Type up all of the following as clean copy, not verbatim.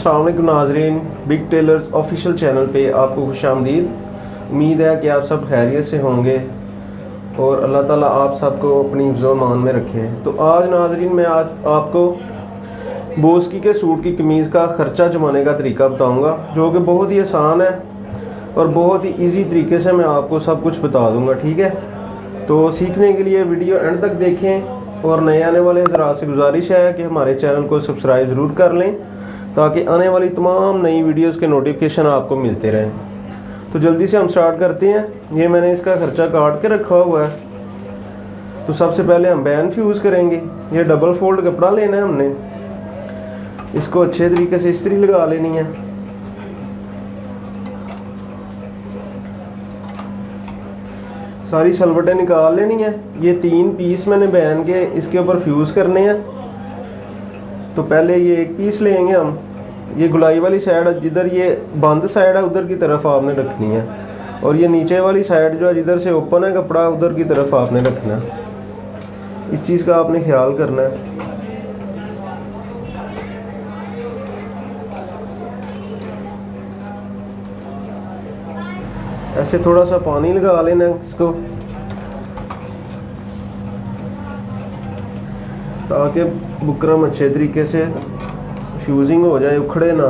अस्सलाम वालेकुम नाज़रीन, बिग टेलर्स ऑफिशियल चैनल पे आपको खुशामदीद। उम्मीद है कि आप सब खैरियत से होंगे और अल्लाह ताला आप सबको अपनी हिफ्ज़-ओ-मान में रखे। तो आज नाज़रीन मैं आज आपको बोस्की के सूट की कमीज़ का ख़र्चा जमाने का तरीका बताऊंगा, जो कि बहुत ही आसान है और बहुत ही इजी तरीके से मैं आपको सब कुछ बता दूंगा। ठीक है, तो सीखने के लिए वीडियो एंड तक देखें और नए आने वाले हज़रात से गुजारिश है कि हमारे चैनल को सब्सक्राइब ज़रूर कर लें ताकि आने वाली तमाम नई वीडियोस के नोटिफिकेशन आपको मिलते रहें। तो जल्दी से हम स्टार्ट करते हैं। ये मैंने इसका खर्चा काट के रखा हुआ है। तो सबसे पहले हम बैन फ्यूज़ करेंगे। ये डबल फोल्ड कपड़ा लेना है हमने, इसको अच्छे तरीके से इस्त्री लगा लेनी है। सारी सलवटें निकाल लेनी है। ये 3 पीस मैंने बैन के इसके ऊपर फ्यूज़ करने हैं। तो पहले ये एक पीस लेंगे हम। ये गुलाई वाली साइड जिधर ये बंद साइड है उधर की तरफ आपने रखनी है, और ये नीचे वाली साइड जो है जिधर से ओपन है कपड़ा उधर की तरफ आपने रखना है। इस चीज़ का आपने ख्याल करना है। ऐसे थोड़ा सा पानी लगा लेना है इसको ताकि बुकरम अच्छे तरीके से फ्यूजिंग हो जाए, उखड़े ना।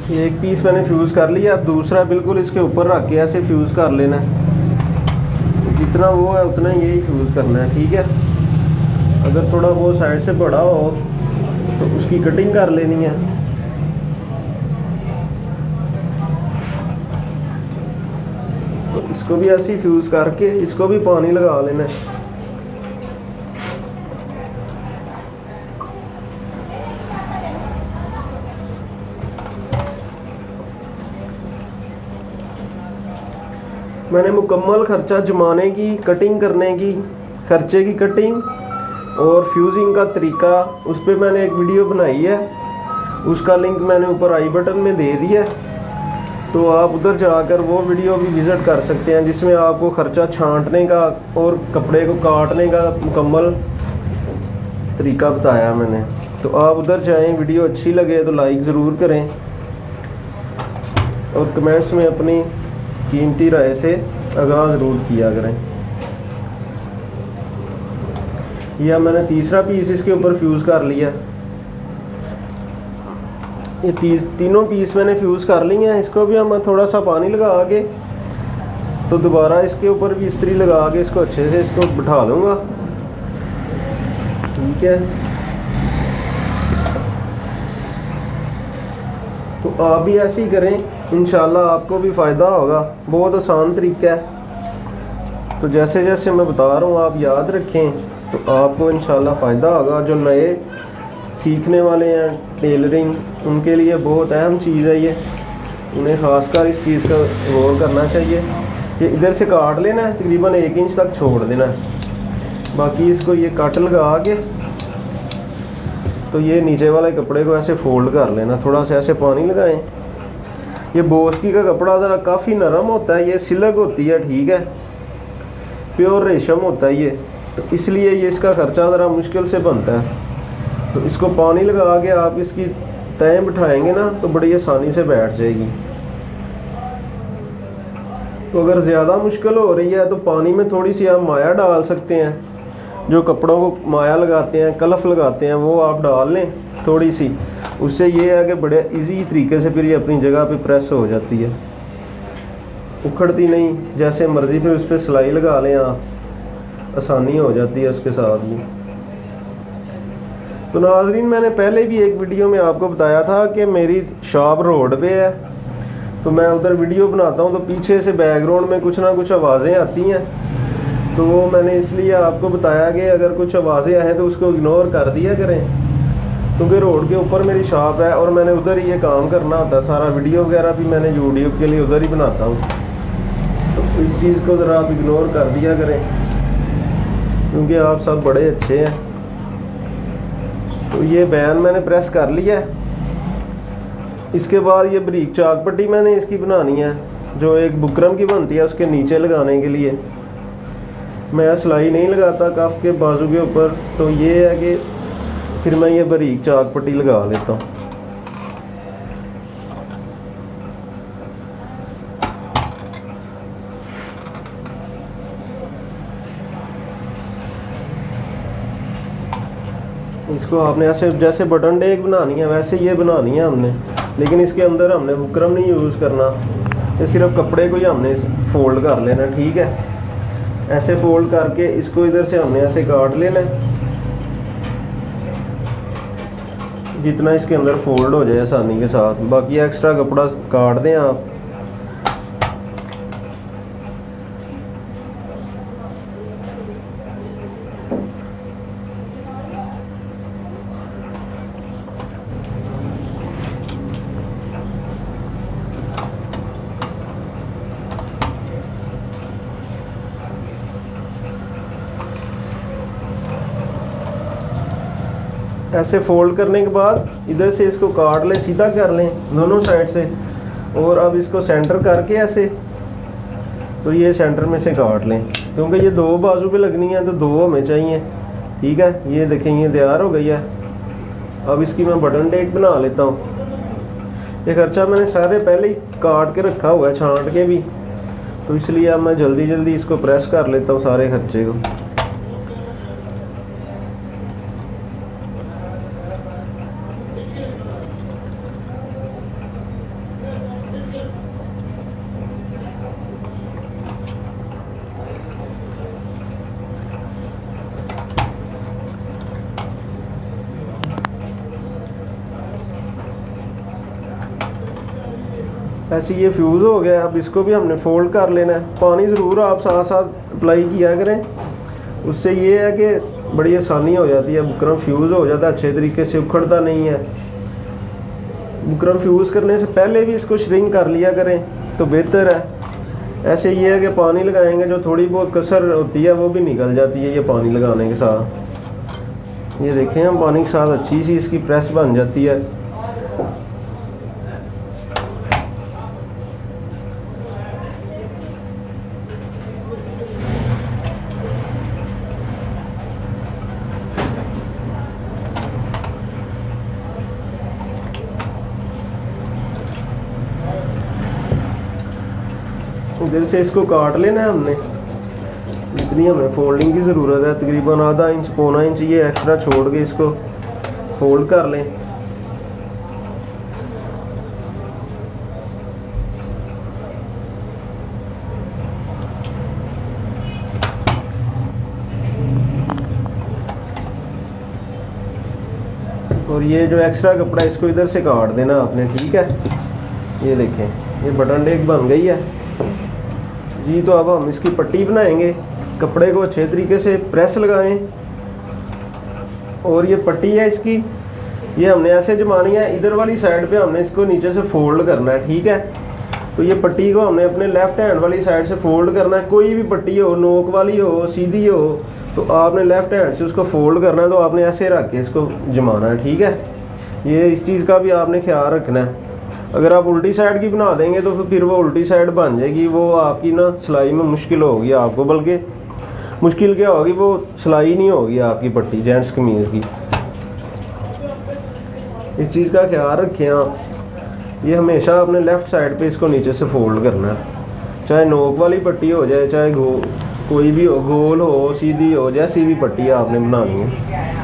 ये एक पीस मैंने फ्यूज़ कर लिया। अब दूसरा बिल्कुल इसके ऊपर रख के ऐसे फ्यूज़ कर लेना है। जितना वो है उतना यही फ्यूज़ करना है। ठीक है, अगर थोड़ा वो साइड से बड़ा हो तो उसकी कटिंग कर लेनी है। तो इसको भी ऐसे ही फ्यूज़ करके इसको भी पानी लगा लेना है। मैंने मुकम्मल खर्चा जमाने की, कटिंग करने की, खर्चे की कटिंग और फ्यूजिंग का तरीका उस पर मैंने एक वीडियो बनाई है। उसका लिंक मैंने ऊपर आई बटन में दे दिया है, तो आप उधर जाकर वो वीडियो भी विज़िट कर सकते हैं, जिसमें आपको खर्चा छांटने का और कपड़े को काटने का मुकम्मल तरीका बताया मैंने। तो आप उधर जाएं। वीडियो अच्छी लगे तो लाइक ज़रूर करें और कमेंट्स में अपनी कीमती राय से आगाह ज़रूर किया करें। यह मैंने तीसरा पीस इसके ऊपर फ्यूज़ कर लिया। ये तीनों पीस मैंने फ्यूज़ कर लिए हैं। इसको भी हम थोड़ा सा पानी लगा के तो दोबारा इसके ऊपर भी इस्त्री लगा के इसको अच्छे से इसको बिठा लूँगा। ठीक है, तो आप भी ऐसे ही करें, इंशाल्लाह आपको भी फ़ायदा होगा। बहुत आसान तरीका है। तो जैसे जैसे मैं बता रहा हूँ आप याद रखें तो आपको इंशाल्लाह फ़ायदा होगा। जो नए सीखने वाले हैं टेलरिंग, उनके लिए बहुत अहम चीज़ है ये। उन्हें ख़ासकर इस चीज़ का गौर करना चाहिए। ये इधर से काट लेना है, तकरीबन 1 इंच तक छोड़ देना है। बाकी इसको ये कट लगा के तो ये नीचे वाले कपड़े को ऐसे फोल्ड कर लेना। थोड़ा सा ऐसे पानी लगाएं। ये बोस्की का कपड़ा ज़रा काफ़ी नरम होता है, ये सिल्क होती है। ठीक है, प्योर रेशम होता है ये, तो इसलिए ये इसका खर्चा ज़रा मुश्किल से बनता है। तो इसको पानी लगा के आप इसकी तय बिठाएंगे ना तो बड़ी आसानी से बैठ जाएगी। तो अगर ज़्यादा मुश्किल हो रही है तो पानी में थोड़ी सी आप माया डाल सकते हैं। जो कपड़ों को माया लगाते हैं, कलफ लगाते हैं, वो आप डाल लें थोड़ी सी। उससे ये है कि बड़े इजी तरीके से फिर ये अपनी जगह पे प्रेस हो जाती है, उखड़ती नहीं जैसे मर्ज़ी। फिर उस पर सिलाई लगा लें आप, आसानी हो जाती है उसके साथ भी। तो नाज़रीन, मैंने पहले भी एक वीडियो में आपको बताया था कि मेरी शॉप रोड पे है, तो मैं उधर वीडियो बनाता हूँ तो पीछे से बैकग्राउंड में कुछ ना कुछ आवाज़ें आती हैं। तो वो मैंने इसलिए आपको बताया कि अगर कुछ आवाज़ें आए तो उसको इग्नोर कर दिया करें, क्योंकि रोड के ऊपर मेरी शॉप है और मैंने उधर ही ये काम करना होता है। सारा वीडियो वगैरह भी मैंने यूट्यूब के लिए उधर ही बनाता हूँ। तो इस चीज़ को ज़रा आप इग्नोर कर दिया करें, क्योंकि आप सब बड़े अच्छे हैं। तो ये बैन मैंने प्रेस कर लिया है। इसके बाद ये बारीक चाक पट्टी मैंने इसकी बनानी है, जो एक बुकरम की बनती है उसके नीचे लगाने के लिए। मैं सिलाई नहीं लगाता कफ के बाजू के ऊपर, तो ये है कि फिर मैं ये बारीक चाक पट्टी लगा लेता हूँ। इसको आपने ऐसे जैसे बटन डेक बनानी है वैसे ये बनानी है हमने, लेकिन इसके अंदर हमने बुकरम नहीं यूज़ करना, ये सिर्फ कपड़े को ही हमने फोल्ड कर लेना। ठीक है, ऐसे फोल्ड करके इसको इधर से हमने ऐसे काट लेना है, जितना इसके अंदर फोल्ड हो जाए आसानी के साथ। बाकी एक्स्ट्रा कपड़ा काट दें आप। ऐसे फोल्ड करने के बाद इधर से इसको काट लें, सीधा कर लें दोनों साइड से, और अब इसको सेंटर करके ऐसे, तो ये सेंटर में से काट लें, क्योंकि ये दो बाजू पे लगनी है तो दो हमें चाहिए। ठीक है, ये देखें ये तैयार हो गई है। अब इसकी मैं बटन टेक बना लेता हूँ। ये खर्चा मैंने सारे पहले ही काट के रखा हुआ है, छांट के भी, तो इसलिए अब मैं जल्दी जल्दी इसको प्रेस कर लेता हूँ सारे खर्चे को। ऐसे ये फ्यूज़ हो गया। अब इसको भी हमने फोल्ड कर लेना है। पानी ज़रूर आप साथ साथ अप्लाई किया करें, उससे ये है कि बड़ी आसानी हो जाती है। बुकरम फ्यूज़ हो जाता है अच्छे तरीके से, उखड़ता नहीं है। बुकरम फ्यूज़ करने से पहले भी इसको श्रिंक कर लिया करें तो बेहतर है। ऐसे ये है कि पानी लगाएंगे जो थोड़ी बहुत कसर होती है वो भी निकल जाती है ये पानी लगाने के साथ। ये देखें हम पानी के साथ अच्छी सी इसकी प्रेस बन जाती है। इधर से इसको काट लेना है हमने, जितनी हमें फोल्डिंग की ज़रूरत है, तकरीबन आधा इंच पौना इंच ये एक्स्ट्रा छोड़ के इसको फोल्ड कर लें। और ये जो एक्स्ट्रा कपड़ा इसको इधर से काट देना आपने। ठीक है, ये देखें ये बटन डेक बन गई है जी। तो अब हम इसकी पट्टी बनाएंगे। कपड़े को अच्छे तरीके से प्रेस लगाएं, और ये पट्टी है इसकी, ये हमने ऐसे जमानी है। इधर वाली साइड पे हमने इसको नीचे से फोल्ड करना है। ठीक है, तो ये पट्टी को हमने अपने लेफ्ट हैंड वाली साइड से फोल्ड करना है। कोई भी पट्टी हो, नोक वाली हो, सीधी हो, तो आपने लेफ्ट हैंड से उसको फोल्ड करना है। तो आपने ऐसे रख के इसको जमाना है। ठीक है, ये इस चीज़ का भी आपने ख्याल रखना है। अगर आप उल्टी साइड की बना देंगे तो फिर वो उल्टी साइड बन जाएगी, वो आपकी ना सिलाई में मुश्किल होगी आपको। बल्कि मुश्किल क्या होगी, वो सिलाई नहीं होगी आपकी पट्टी जेंट्स कमीज़ की। इस चीज़ का ख्याल रखें आप। ये हमेशा अपने लेफ़्ट साइड पे इसको नीचे से फोल्ड करना है, चाहे नोक वाली पट्टी हो जाए, चाहे कोई भी हो, गोल हो, सीधी हो, जैसी भी पट्टी आपने बनानी है।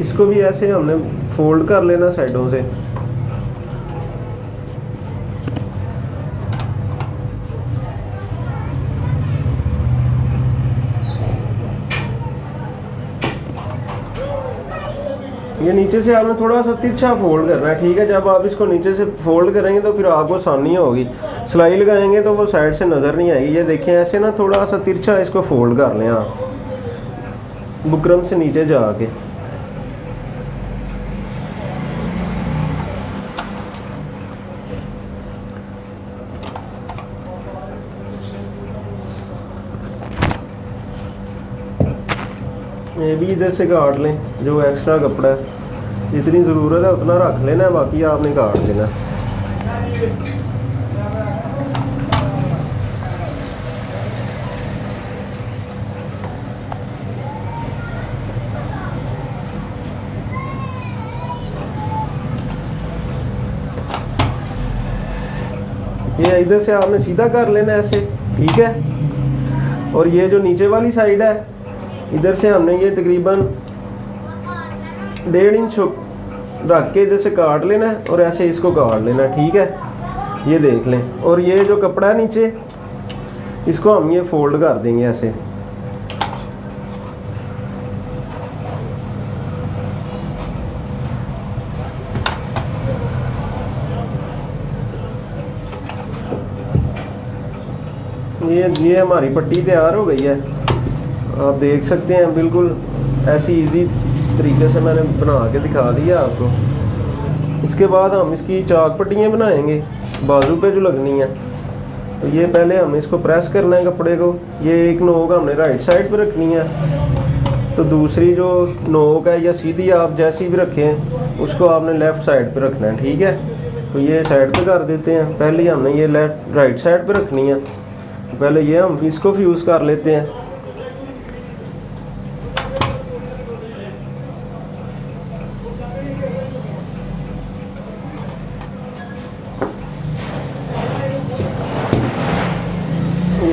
इसको भी ऐसे हमने फोल्ड कर लेना साइडों से। ये नीचे से आपने थोड़ा सा तिरछा फोल्ड करना है। ठीक है, जब आप इसको नीचे से फोल्ड करेंगे तो फिर आपको आसानी होगी। सिलाई लगाएंगे तो वो साइड से नज़र नहीं आएगी। ये देखें ऐसे ना थोड़ा सा तिरछा इसको फोल्ड कर लें आप, बुकरम से नीचे जाके। ये भी इधर से काट लें जो एक्स्ट्रा कपड़ा है। जितनी ज़रूरत है उतना रख लेना है, बाकी आपने काट लेना। ये इधर से आपने सीधा कर लेना है ऐसे, ठीक है। और ये जो नीचे वाली साइड है, इधर से हमने ये तकरीबन 1.5 इंच रख के इधर से काट लेना है और ऐसे इसको काट लेना है, ठीक है। ये देख लें। और ये जो कपड़ा है नीचे, इसको हम ये फोल्ड कर देंगे ऐसे। ये हमारी पट्टी तैयार हो गई है, आप देख सकते हैं। बिल्कुल ऐसी इजी तरीके से मैंने बना के दिखा दिया आपको। इसके बाद हम इसकी चाक पट्टियाँ बनाएंगे बाजू पे जो लगनी है। तो ये पहले हम इसको प्रेस करना है कपड़े को। ये एक नोक हमने राइट साइड पे रखनी है, तो दूसरी जो नोक है या सीधी आप जैसी भी रखें उसको आपने लेफ़्ट साइड पे रखना है, ठीक है। तो ये साइड पे कर देते हैं। पहले हमने ये लेफ्ट राइट साइड पे रखनी है। पहले ये हम इसको फ्यूज़ कर लेते हैं।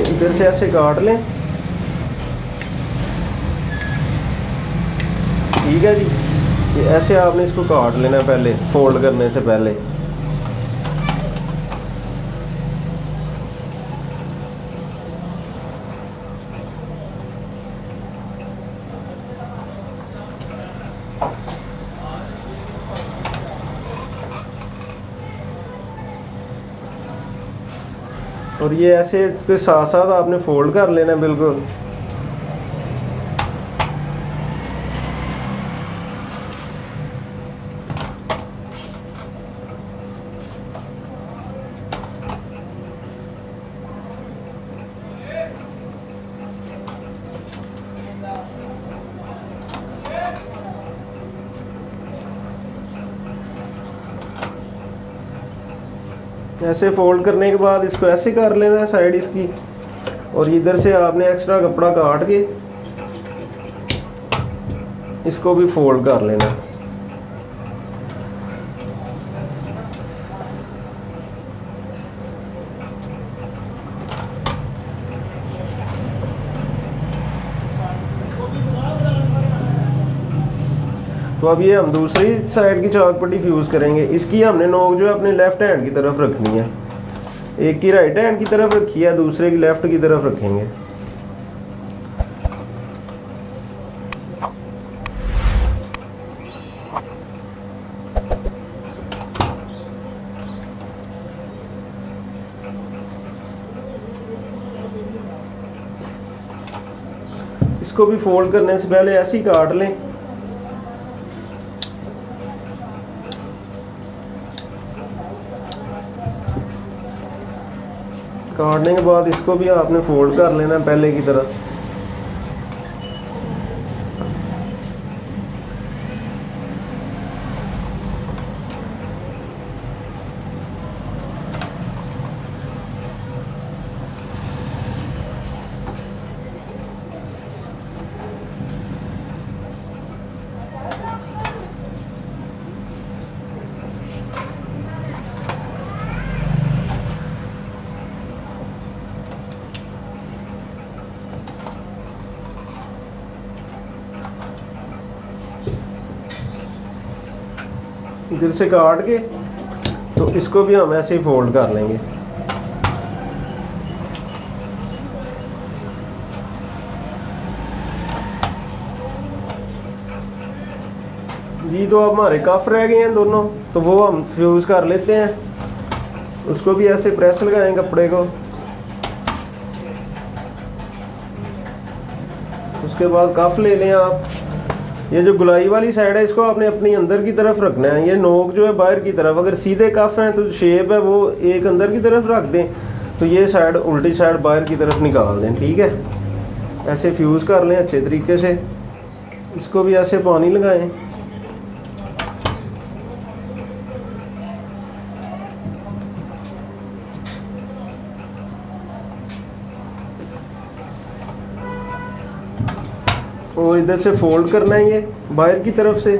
इधर से ऐसे काट लें, ठीक है जी। ये ऐसे आपने इसको काट लेना है पहले, फोल्ड करने से पहले। और ये ऐसे इसके साथ साथ आपने फोल्ड कर लेना है बिल्कुल। ऐसे फोल्ड करने के बाद इसको ऐसे कर लेना है साइड इसकी। और इधर से आपने एक्स्ट्रा कपड़ा काट के इसको भी फोल्ड कर लेना है। तो अब ये हम दूसरी साइड की चाक पट्टी फ्यूज़ करेंगे। इसकी हमने नोक जो है अपने लेफ्ट हैंड की तरफ रखनी है। एक की राइट हैंड की तरफ रखी है, दूसरे की लेफ्ट की तरफ रखेंगे। इसको भी फोल्ड करने से पहले ऐसे ही काट लें। काटने के बाद इसको भी आपने फोल्ड कर लेना पहले की तरह। इधर से काट के तो इसको भी हम ऐसे ही फोल्ड कर लेंगे। जी तो अब हमारे कफ रह गए हैं दोनों, तो वो हम फ्यूज़ कर लेते हैं। उसको भी ऐसे प्रेस लगाएं कपड़े को। उसके बाद कफ ले लें आप। ये जो गुलाई वाली साइड है इसको आपने अपनी अंदर की तरफ रखना है। ये नोक जो है बाहर की तरफ, अगर सीधे कफ हैं तो शेप है वो एक अंदर की तरफ रख दें, तो ये साइड उल्टी साइड बाहर की तरफ निकाल दें, ठीक है। ऐसे फ्यूज़ कर लें अच्छे तरीके से। इसको भी ऐसे पानी लगाएं। और इधर से फोल्ड करना है ये बाहर की तरफ से।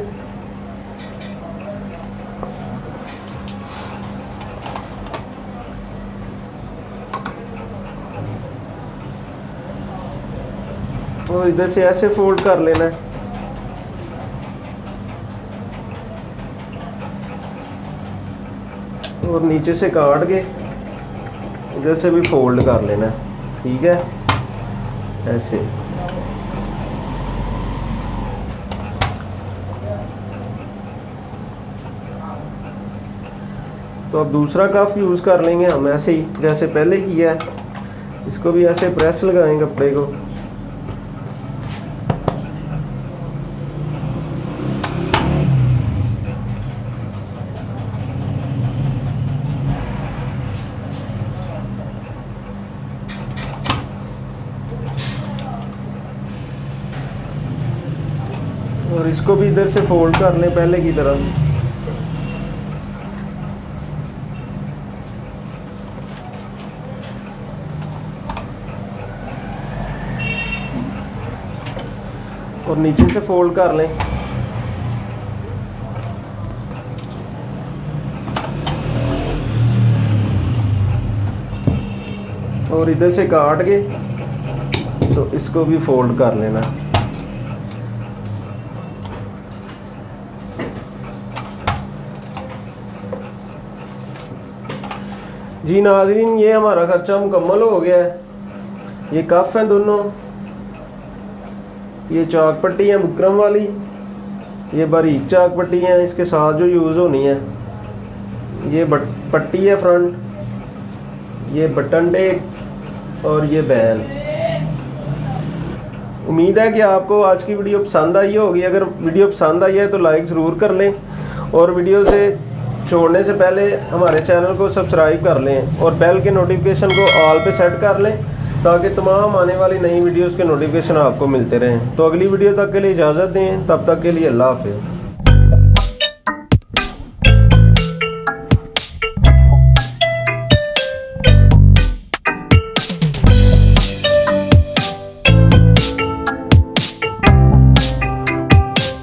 और इधर से ऐसे फोल्ड कर लेना है। और नीचे से काट के इधर से भी फोल्ड कर लेना है, ठीक है, ऐसे। तो अब दूसरा कफ यूज़ कर लेंगे हम ऐसे ही जैसे पहले किया है। इसको भी ऐसे प्रेस लगाएंगे कपड़े को। और इसको भी इधर से फोल्ड कर लें पहले की तरह। और नीचे से फोल्ड कर लें। और इधर से काट के तो इसको भी फोल्ड कर लेना। जी नाज़रीन, ये हमारा खर्चा मुकम्मल हो गया है। ये कफ हैं दोनों, ये चाक पट्टी है बुकरम वाली, ये बारीक चाक पट्टी है इसके साथ जो यूज़ होनी है। ये पट्टी है फ्रंट, ये बटन टेप और ये बैन। उम्मीद है कि आपको आज की वीडियो पसंद आई होगी। अगर वीडियो पसंद आई है तो लाइक ज़रूर कर लें और वीडियो से छोड़ने से पहले हमारे चैनल को सब्सक्राइब कर लें और बेल के नोटिफिकेशन को ऑल पे सेट कर लें ताकि तमाम आने वाली नई वीडियोस के नोटिफिकेशन आपको मिलते रहें। तो अगली वीडियो तक के लिए इजाज़त दें, तब तक के लिए अल्लाह हाफ़िज़।